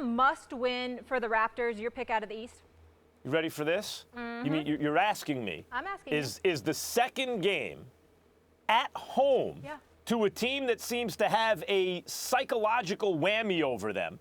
a must-win for the Raptors, your pick out of the East? You ready for this? You mean you're asking me? I'm asking Is the second game at home to a team that seems to have a psychological whammy over them?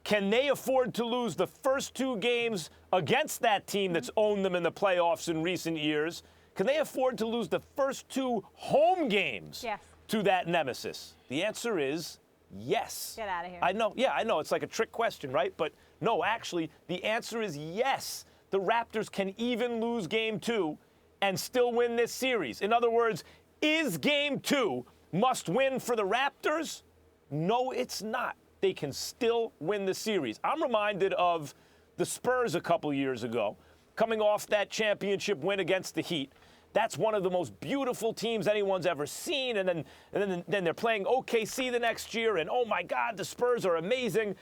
Can they afford to lose the first two games against that team that's owned them in the playoffs in recent years? Can they afford to lose the first two home games to that nemesis? The answer is yes. Get out of here. I know. Yeah, I know. It's like a trick question, right? But no, actually, the answer is yes. The Raptors can even lose game two and still win this series. In other words, is game two must win for the Raptors? No, it's not. They can still win the series. I'm reminded of the Spurs a couple years ago, coming off that championship win against the Heat. That's one of the most beautiful teams anyone's ever seen. And then they're playing OKC the next year, and oh my God, the Spurs are amazing.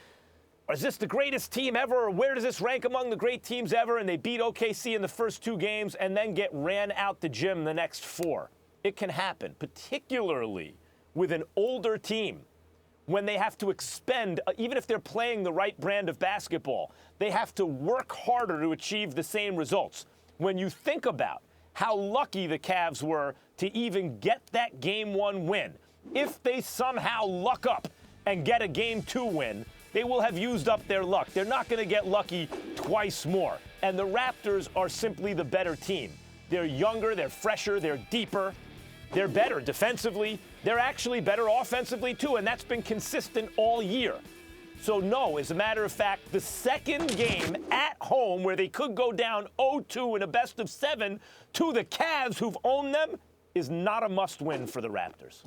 Is this the greatest team ever? Or where does this rank among the great teams ever? And they beat OKC in the first two games and then get ran out the gym the next four. It can happen, particularly with an older team. When they have to expend, even if they're playing the right brand of basketball, they have to work harder to achieve the same results. When you think about how lucky the Cavs were to even get that game one win, if they somehow luck up and get a game two win, they will have used up their luck. They're not going to get lucky twice more. And the Raptors are simply the better team. They're younger, they're fresher, they're deeper. They're better defensively. They're actually better offensively, too, and that's been consistent all year. So, no, as a matter of fact, the second game at home where they could go down 0-2 in a best-of-7 to the Cavs, who've owned them, is not a must-win for the Raptors.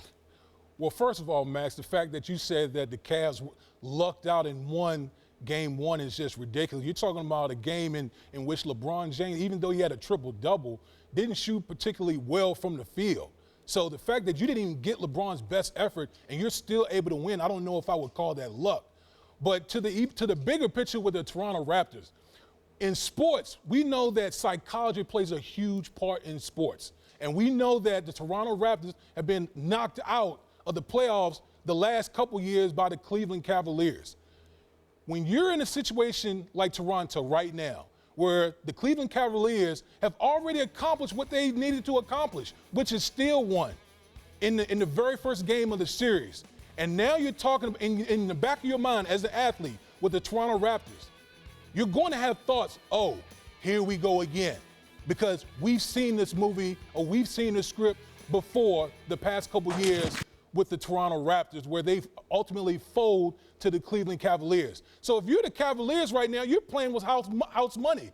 Well, first of all, Max, the fact that you said that the Cavs lucked out and won game one is just ridiculous. You're talking about a game in which LeBron James, even though he had a triple-double, didn't shoot particularly well from the field. So the fact that you didn't even get LeBron's best effort and you're still able to win, I don't know if I would call that luck. But to the bigger picture with the Toronto Raptors, in sports, we know that psychology plays a huge part in sports. And we know that the Toronto Raptors have been knocked out of the playoffs the last couple years by the Cleveland Cavaliers. When you're in a situation like Toronto right now, where the Cleveland Cavaliers have already accomplished what they needed to accomplish, which is still won in the very first game of the series. And now you're talking in the back of your mind as an athlete with the Toronto Raptors, you're going to have thoughts, oh, here we go again. Because we've seen this movie or we've seen this script before the past couple years with the Toronto Raptors, where they ultimately fold to the Cleveland Cavaliers. So if you're the Cavaliers right now, you're playing with house money.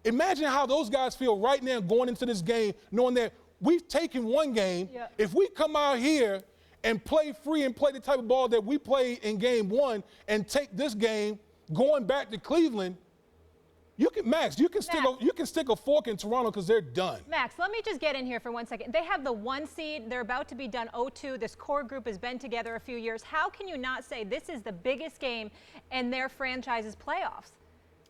Imagine how those guys feel right now going into this game, knowing that we've taken one game. If we come out here and play free and play the type of ball that we played in game one and take this game going back to Cleveland, you can stick a fork in Toronto because they're done. Max, let me just get in here for 1 second. They have the 1 seed. They're about to be done 0-2. This core group has been together a few years. How can you not say this is the biggest game in their franchise's playoffs?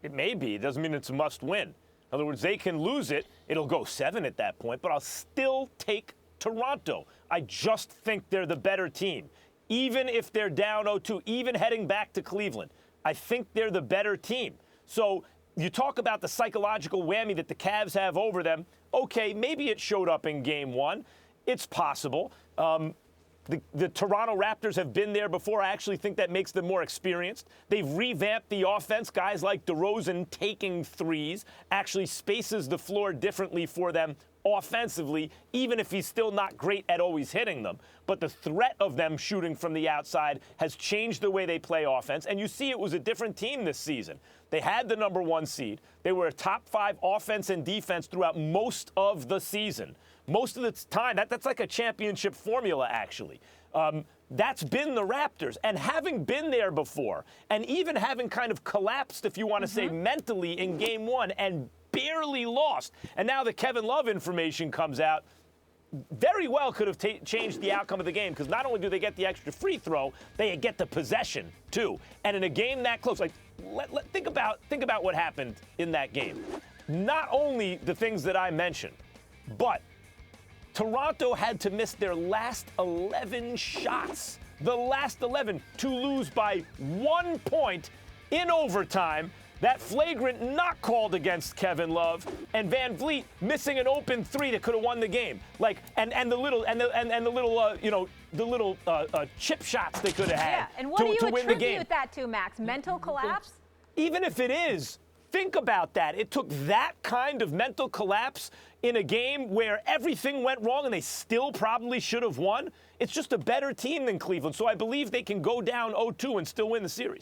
It may be. It doesn't mean it's a must-win. In other words, they can lose it. It'll go 7 at that point, but I'll still take Toronto. I just think they're the better team. Even if they're down 0-2, even heading back to Cleveland, I think they're the better team. So you talk about the psychological whammy that the Cavs have over them. Okay, maybe it showed up in game one. It's possible. The Toronto Raptors have been there before. I actually think that makes them more experienced. They've revamped the offense. Guys like DeRozan taking threes actually spaces the floor differently for them offensively, even if he's still not great at always hitting them. But the threat of them shooting from the outside has changed the way they play offense. And you see it was a different team this season. They had the number 1 seed. They were a top 5 offense and defense throughout most of the season. Most of the time, that's like a championship formula, actually. That's been the Raptors. And having been there before, and even having kind of collapsed, if you want to say, mentally in game one and barely lost, and now the Kevin Love information comes out, very well could have changed the outcome of the game, because not only do they get the extra free throw, they get the possession, too. And in a game that close, like, think about what happened in that game. Not only the things that I mentioned, but Toronto had to miss their last 11 shots, the last 11, to lose by 1 point in overtime, that flagrant not called against Kevin Love, and Van Vliet missing an open three that could have won the game. Like, and the little chip shots they could have had and what to do you win the game. attribute that to, Max? Mental collapse? Even if it is, think about that. It took that kind of mental collapse in a game where everything went wrong and they still probably should have won. It's just a better team than Cleveland, so I believe they can go down 0-2 and still win the series.